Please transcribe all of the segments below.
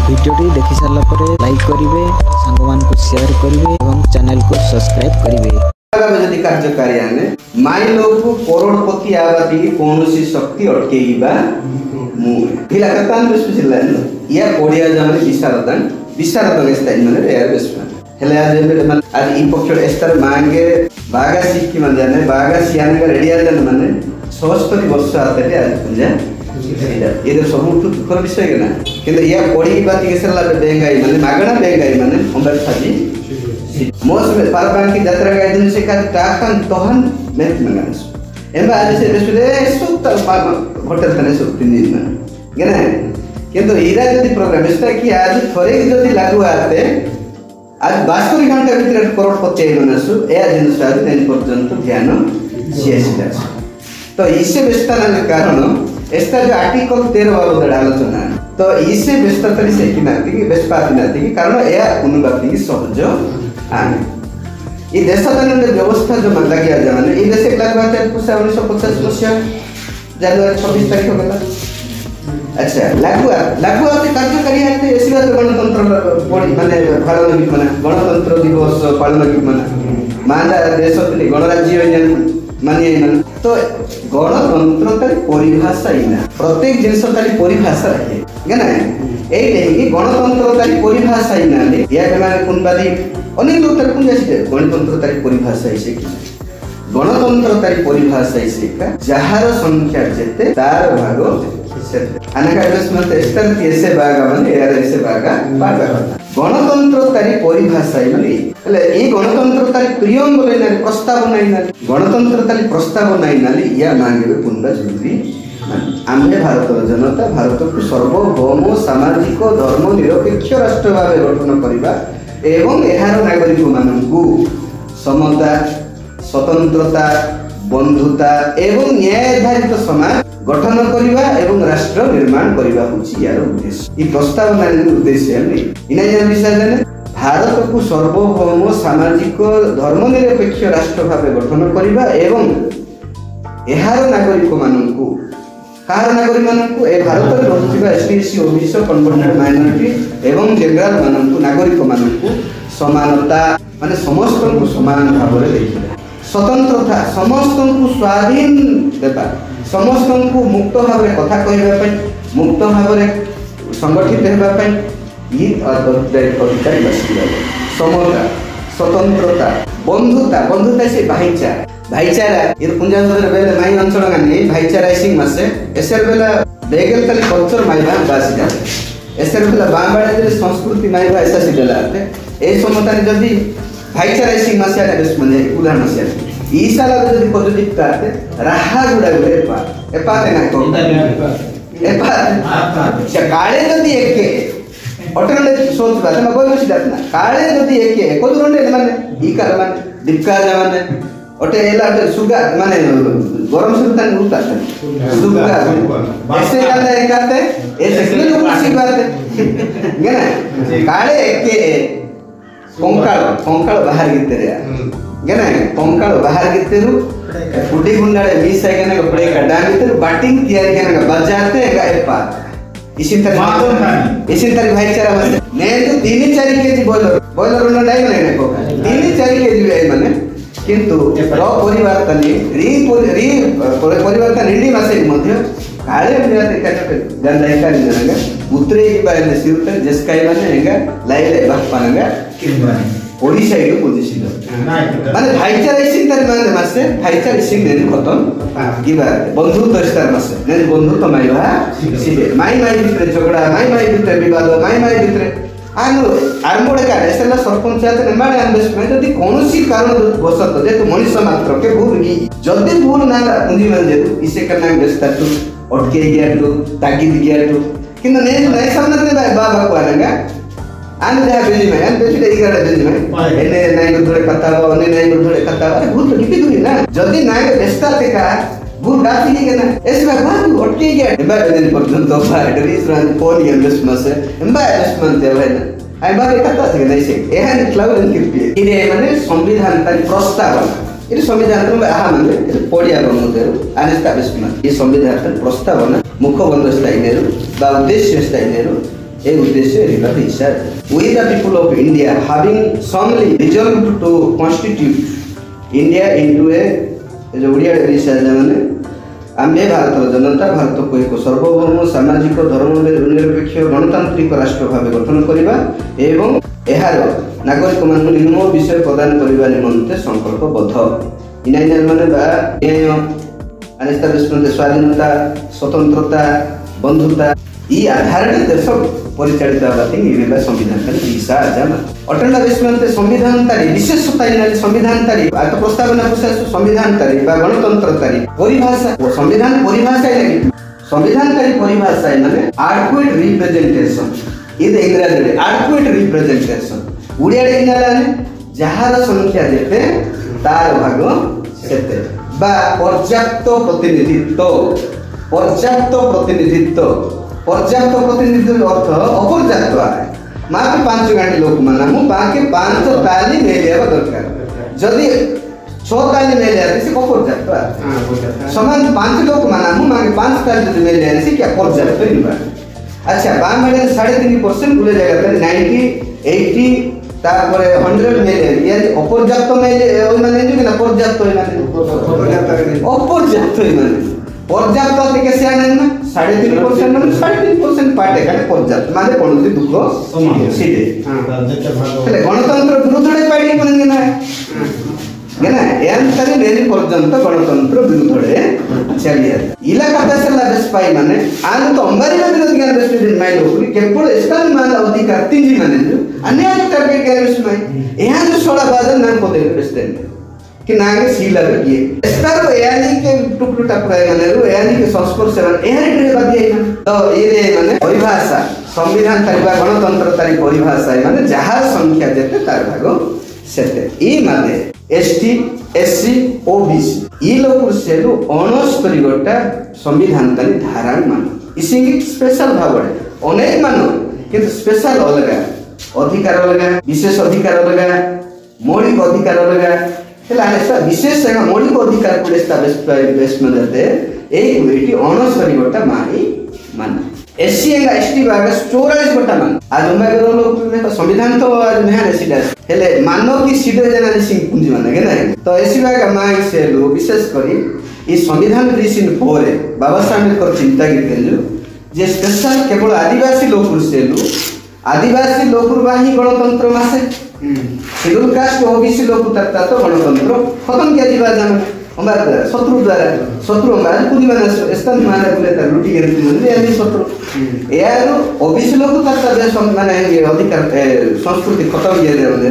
भिडियोटी देखि सारा पर लाइक करेंगे, सांग मान को शेयर करेंगे और चैनल को सब्सक्राइब करेंगे। जदि कार्यकारी आने माई लोग को करोड़पति आबादी की कौन सी शक्ति अटकेगा मुला कतान बेस्पिसिला या कोडिया जाने विशारदान स्टाइल माने यार बेस्पन हेले आज ई पक्ष एस्टर मांगे बागा सिक्की मन जाने बागा सियाने का रेडी आ जाने माने 76 वर्ष आते आज पूजा ये तो सब दुखर विषय के ना किंतु या कोडी बात के सरला बेंगाई माने मागणा बेंगाई माने अंबर छाजी मोस में पारबान की यात्रा का दिन से का टाकन तोहन मेत मंगास एम्बा आज से बेसुले सुत्ता होटल तने सुत्ती दिन में गने किंतु इरा जदि प्रोग्राम इसता कि आज थोड़े जदि लागू आते आज 72 घंटा भीतर करोड़पति मनसु ए दिन से आज दिन पर्यंत ध्यान शेषिला तो इससे व्यस्तता के कारण इसका जो आर्टिकल 13 वाला आलोचना तो इससे व्यस्तता से कि नाती कि व्यस्तता नाती कि कारण ए अनुवादी सहज आने ये देशादान व्यवस्था जो मन लगे जाने ये देश लागू है 1950 मसीहा जनवरी 26 तारीख होगा अच्छा लागू आते कार्यकारी है ऐसी बात गणतंत्र माने पालन की माने गणतंत्र दिवस पालन की माने माना देश के गणराज्य मानिए मन तो गणतंत्र तारी परिभाषा ही ना प्रत्येक जिनस तारी परिभाषा रहे गना एटे कि गणतंत्र तारी परिभाषा ही ना या माने कुनबादी अनेक लोग तारी कुन जासिते गणतंत्र तारी परिभाषा ही से गणतंत्र तारी परिभाषा ही से का जहार संख्या जेते तार भाग अनेक इन्वेस्टमेंट स्तर कैसे भाग माने यार ऐसे भाग गणतंत्र तारी परिभाषा ही माने એટલે એ ગણતંત્ર તારી પ્રિયંગ લઈને પ્રસ્તાવ નહીં નાલી ગણતંત્ર તારી પ્રસ્તાવ નહીં નાલી યા માંગે પુનરા જરૂરી आमे भारत जनता भारत को सर्वभौम सामाजिक धर्म निरपेक्ष राष्ट्र भाव गठन करवा एवं एहार नागरिक मानू समता स्वतंत्रता बंधुता एवं न्यायाधारित समाज गठन करवा एवं राष्ट्र निर्माण करवा होची यार उद्देश्य ई प्रस्ताव नाली उद्देश्य नहीं इना जान विचार भारत को सर्वभौम सामाजिक धर्मनिरपेक्ष राष्ट्र भाव गठन करवा एवं एहार नागरिक मानू कार नागरिक मानू ए भारत में रहुथिबा एससी ओबीसी कन्वर्टेड माइनॉरिटी एवं जनरल मानू नागरिक मानू समानता माने समस्त को समान भाव में देखिबा स्वतंत्रता समस्त को स्वाधीन देबा समस्त को मुक्त भाव में कथा कहबा मुक्त भाव में संगठित हेबा ये अधिकार समता स्वतंत्रता बंधुता से भाईचारा ये पुंजांजर बेले माई अंचल गानी भाईचारा सिंह मासे एसर बेला बेगल तले कल्चर माइबा बासिदा एसर बेला बांबाडे जे संस्कृति माइबा ऐसा सिदेला आते ए समता ने जदी भाईचारा सिंह मासे आले बेस मने उदाहरण से ई साला जदी पॉजिटिव ताते राहा गुडा गुडे एपाते ना को एपा काळे जदी एके ऑटोनले सोच बात में कोई मत ना काळे जदी एके को दुरंडे माने ई कार माने दिक्का माने ओटे एला सुगा माने गरम सुल्तान उता सुगा ऐसे करता है करते ऐसे क्यों लोग सी बात है गना काळे एके कोंकाळ बाहर गिते रे गना कोंकाळ बाहर गिते रु फुटी गुंडाळे 20 सेकंड का ब्रेक डाल गिते बैटिंग तैयार करने का बजाते हैं एपा इसी तरह भाईचारा माने ने तो 3-4 केजी बॉयलर उन डाई माने को 3-4 केजी है माने किंतु परिवर्तन परिवर्तन रेडी मासे मध्य काळे मियाते काटे गंदा का निनगा उतरे की बारे में सिरते जसकाई माने हेगा लाइले बापानगा किनबानी ओडिशा के पोजीशन माने भाईचारा सिंह तर माने मासे भाईचारा सिंह ने खत्म किबा बंधुत्व स्तर मासे ने बंधुत्व माइबा सिबे माई भितर झगड़ा माई भितर विवाद माई भितर आनु आरंभोड़े का ऐसा सरपंच ने माने इन्वेस्टमेंट यदि कोनोसी कारण बसत जे तो मनुष्य मात्र के भूल की जदि भूल ना पुंजी मन जे इसे करना व्यस्त तो अटके गया तो ताकीद गया तो किंतु नहीं सामने ने बाबा को आनेगा आने जा बेली में आने बेली दे इगरा बेली में एने नाई को थोड़े कथा हो ने नाई को थोड़े कथा अरे भूल तो कितनी दूरी ना जदि नाई के व्यस्त थे का भूल गाती है ना ऐसे में बात अटके गया एबा दिन पर्यंत तो फाइटर इस रन फोन इन्वेस्टमेंट से एबा इन्वेस्टमेंट दे भाई ना आई बात कथा थे नहीं से एहन क्लाउड इनक्रिप्ट इने माने संविधान तारी प्रस्तावना ये संविधान में आहा माने पडिया बंधु आने एस्टाब्लिशमेंट ये संविधान तारी प्रस्तावना मुख्य बंधु स्थायी नेरु बा उद्देश्य स्थायी नेरु ए उद्देश्य रिला दिशा we the people of India having solemnly resolved to constitute India into a जो ओडिया दिशा माने आम्भे भारत जनता भारत को एक सर्वभौम सामाजिक धर्म निरपेक्ष गणतांत्रिक राष्ट्र भाव गठन करबा एवं एहार नागरिक मान निम्न विषय प्रदान करबा निमंते संकल्पबद्ध इनाइनर माने बा न्याय अनेस्टाब्लिशमेंट स्वाधीनता स्वतंत्रता बंधुता ई आधार देश परिचालित बाती निर्णय संविधान तारी दिशा आजाम अटेंडाब्लिशमेंट संविधान तारी विशेषता इनाली संविधान तारी आत प्रस्तावना प्रशासन संविधान तारी बा गणतंत्र तारी परिभाषा वो संविधान परिभाषा लगी संविधान तारी परिभाषा माने एडक्वेट रिप्रेजेंटेशन इद इंग्रजी रे एडक्वेट रिप्रेजेंटेशन उड़िया रे इनालाने जहार संख्या जेते तार भाग सेते बा पर्याप्त प्रतिनिधित्व अर्थ अपर्याप्त आए मात्र 5 गांडी लोक माना मु बाके 5 ताली मेलिया दरकार जदि 6 ताली मेलिया से अपर्याप्त आ समान 5 लोक माना मु माके 5 ताली जदि मेलिया से क्या पर्याप्त निबा अच्छा बा मेले 3.5% बुले जागा 90 80 तापर 100 मेले ये अपर्याप्त मेले ओइ माने जो ना पर्याप्त ओइ माने अपर्याप्त ओइ माने पर्याप्त থেকে সে আনেন না 3.5% মানে 3.5% পাটে কাটে पर्याप्त মানে কোনটি দুঃখ সিটে তাহলে গণতন্ত্র বিরোধে পাইনি কোন না না এন তারে নেনি পর্যন্ত গণতন্ত্র বিরোধে চালিয়ে ইলা কথা সলা বেশ পাই মানে আন তো অম্বারি বিরোধ জ্ঞান বেশ মাই লোক কেবল স্থান মান অধিকার তিনজি মানে अन्य टारगेट গ্যারেন্স নাই এহান সোলা বাজার নাম পদে বেস্তেন कि नागे सीला किए स्टार एयानी के टुकड़ू टकराय माने रो एयानी के संस्पर्श से माने एहारी रे बादी तो ये माने परिभाषा संविधान तारिबा गणतंत्र तारि परिभाषा माने जहार संख्या जेते तार भागो सेते ई माने एसटी एससी ओबीसी ई लोक सेलु 69 गोटा संविधान तारि धारा मान इसिंग स्पेशल भाबडे अनेक मानो किंतु स्पेशल अलगा अधिकार अलगा विशेष अधिकार अलगा मौलिक अधिकार अलगा हेला ऐसा विशेष मौलिक अधिकार को एस्टाब्लिशमेंट देते एक वेटी 69 गोटा मानी मान एससी एंड एसटी भाग 44 गोटा मान आज उमेगर लोग में तो संविधान तो आज मेहर एसीडा हेले मानव की सीधे जना सिंह पुंजी माने के नहीं तो एससी भाग माई से लो विशेष करी इस संविधान रिसिन पोरे बाबा साहब अम्बेडकर चिंता की जे स्पेशल केवल आदिवासी लोक से लो आदिवासी लोक बाही गणतंत्र मासे शेड्यूल कास्ट ओबीसी लोक तत्ता तो गणतंत्र खत्म किया दिबा जान हमार शत्रु हमार पूरी माने स्थान माने बोले त लुटी के म्हणजे यानी शत्रु यार ओबीसी लोक तत्ता बे माने ये अधिकार संस्कृति खत्म किया दे म्हणजे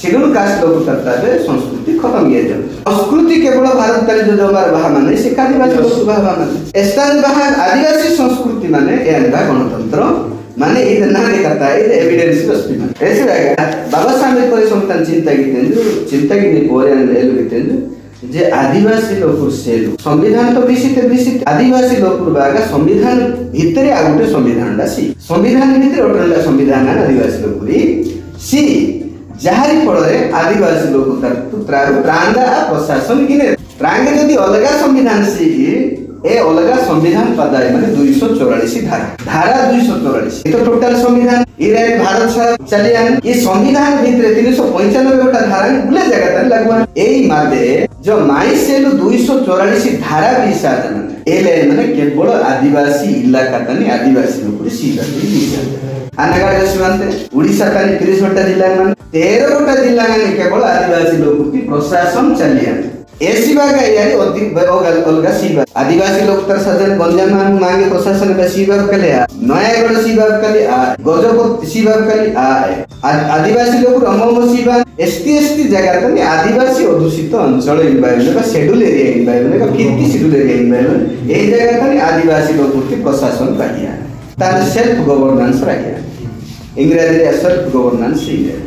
शेड्यूल कास्ट लोक तत्ता बे संस्कृति खत्म किया दे संस्कृति केवल भारत का जो हमार बाहा माने से आदिवासी लोक बाहा माने स्थान बाहा आदिवासी संस्कृति माने यानी गणतंत्र माने इधर ना दिखाता है इधर एविडेंस बस भी माने ऐसे रहेगा बाबा साहब ने कोई संतान चिंता की नहीं पोरे एल कितेंजु जे आदिवासी लोक सेलु संविधान तो विशित आदिवासी लोक बागा संविधान भितरे आगुटे संविधान सी संविधान भितरे ओटला संविधान आदिवासी लोकरी सी जहारी पड़े आदिवासी लोक तार प्रांदा प्रशासन किने प्रांगे यदि अलगा संविधान सी ए अलगा संविधान पदाय माने 244 धारा 244 ये तो टोटल संविधान इरे भारत सारा चलिए ये संविधान भितरे 395 गोटा धारा बुले जगह तन लगवा एई मादे जो माई सेलु 244 धारा विसा माने एले माने केवल आदिवासी इलाका तनी आदिवासी लोक सीधा आनागार सीमांते ओडिसा तनी 30 गोटा जिल्ला माने 13 गोटा जिल्ला माने केवल आदिवासी लोक की प्रशासन चलिए एसी बागा यानी अधिक अलगा सीबा आदिवासी लोक तर सजन गंजाम मांगे प्रशासन में सीबा कले नयागढ़ सीबा कले गजपति सीबा कले आदिवासी लोक रमम सीबा एसटी जगह तने आदिवासी अधूषित अंचल एनवायरनमेंट का शेड्यूल एरिया एनवायरनमेंट का 50 शेड्यूल एरिया एनवायरनमेंट ए जगह तने आदिवासी लोक की प्रशासन रहिया तार सेल्फ गवर्नेंस रहिया इंग्रजी रे सेल्फ गवर्नेंस है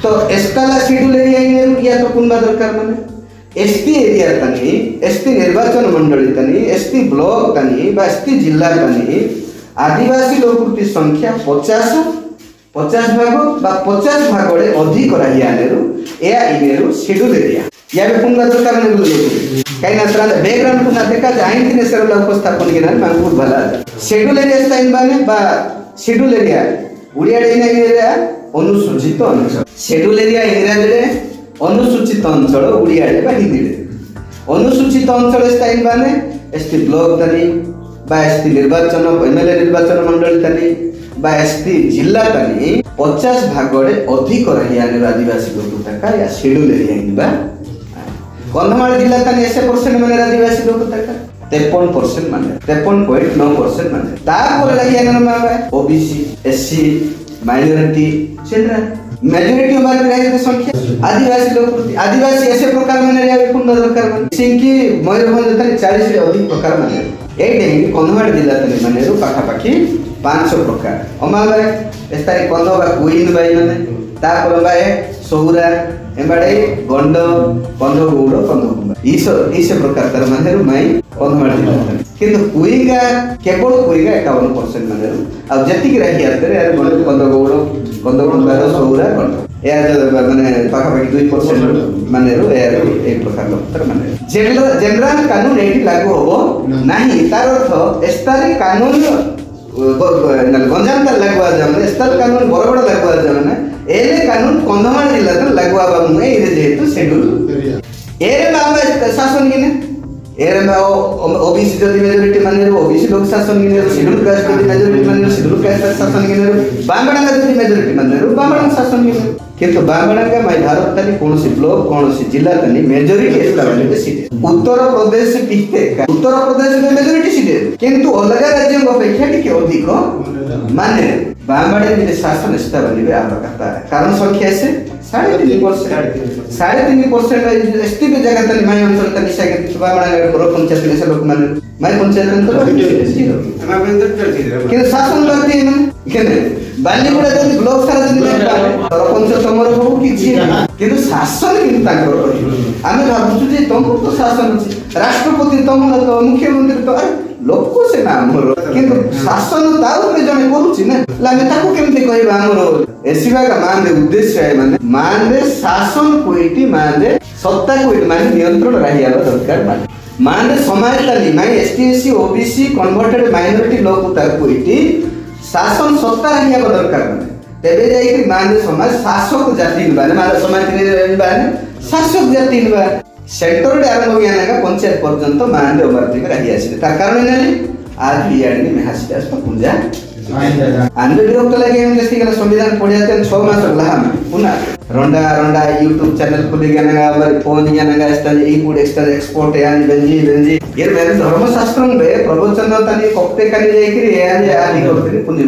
तो एस्काला शेड्यूल एरिया या तो कुनबा दरकार माने एसटी एरिया तनी एसटी निर्वाचन मंडली तनी एसटी ब्लॉक तनी बा एसटी जिला तनी आदिवासी लोक की संख्या 50 भाग बा 50 भाग रे अधिक रहियानेरु या इनेरु शेड्यूल एरिया या कुनबा दरकार ने बोललो काई ना तरह बैकग्राउंड को ना देखा जाइन तिने सरल उपस्थापन के ना बहुत भला शेड्यूल एरिया स्टाइन बाने बा शेड्यूल एरिया उड़िया एरिया अनुसूचित अंचल शेड्यूल एरिया इंग्राजी रे अनुसूचित अंचल उड़िया बा हिंदी रे अनुसूचित अंचल स्थायी माने एसटी ब्लॉक तानी बा एसटी निर्वाचन एमएलए निर्वाचन मंडल तानी बा एसटी जिला तानी 50 भागरे अधिक रही आदिवासी लोक तका या शेड्यूल एरिया हिंबा कंधमाल जिला तानी 80% माने आदिवासी लोक तका 53% माने 53.9% माने तापर लगी आनरमा OBC SC minority central majority हमारे राज्य संख्या आदिवासी ऐसे प्रकार माने या पूर्ण दरकार माने सिंकी मयूरभंज तरी 40 से अधिक प्रकार माने एटे कंधमाल जिला तरी माने पाखा पाखी 500 प्रकार अमाबारे एस्तारी कंधबा क्वीन बाई माने तापर बाए सौरा एबाडे गंड कंधगौड़ कंधगुंबा इस प्रकार तर माने माई कंधमाल जिला किंतु कुईगा केवल कुईगा 51% माने आ जति रही आतरे यार गंड कंधगौड़ कंधगुंबा सौरा गंड यार माने पाखा पाखी 2% माने रो यार एक प्रकार तर माने जनरल कानून एठी लागू होबो नाही तार अर्थ एस्तारी कानून गंजाम लागुआ जाने एस्तारी कानून बरबड़ लागुआ जाने एले कानून कंधमाल जिल्ला त लागुआ बामुए इरे जेतु शेड्यूल एरे बाबा शासन किने एरे बा ओबीसी जदि मेजॉरिटी माने ओबीसी लोक शासन किने शेड्यूल कास्ट जदि मेजॉरिटी माने शेड्यूल कास्ट शासन किने बांगड़ा जदि मेजॉरिटी माने बांगड़ा शासन किने किंतु बांगड़ा का माय भारत तनी कोनसी ब्लॉक कोनसी जिला तनी majority establish seat Uttar Pradesh पिते उत्तर प्रदेश में मेजॉरिटी सीट किंतु अलग राज्य अपेक्षा टिके अधिक माने बांगड़े में शासन एस्टाब्लिश आवश्यकता कारण संख्या से 3.5% एसटी के जगह तनी माय अंचल तनी सागे बांगड़ा ग्रुप पंचायत के लोक माने माय पंचायत तो के शासन करती है केने बालीगुड़ा जदि ब्लॉक सारा जदि सरपंच तमर बहु किछि किंतु शासन किंतु ताकर आमे भाबुछु जे तमर तो शासन अछि राष्ट्रपति तमर तो मुख्यमंत्री तो लोक से ना हमर किंतु शासन ताऊ पे जने करूछि ना लामे ताको केमते कहबा हमर एसीबा का मान उद्देश्य है माने शासन कोइटी माने सत्ता कोइटी माने नियंत्रण रहिया दरकार माने समाज तनी माने ST SC OBC converted minority लोक ता कोइटी शासन सत्ता रहिया दरकार माने तेबे जाई कि माने समाज शासक जाति माने समाज रे माने शासक जाति सेंटर रे आरंभ होया ना पंचायत पर्यंत माने ओबर्तिक रही आसी तार कारण नेली आज बियाडी में हासिदास पुंजा आंदे विरक्त लगे हम जैसे कि संविधान पढ़िया ते 6 मास लहा पुनः रंडा यूट्यूब चैनल खुले गया ना हमारे फोन या ना इसका इनपुट एक्सट्रा एक्सपोर्ट यानी बेंजी ये धर्मशास्त्र में प्रवचन तनी कप्ते काली जाई कि यानी आदि करते पुंजी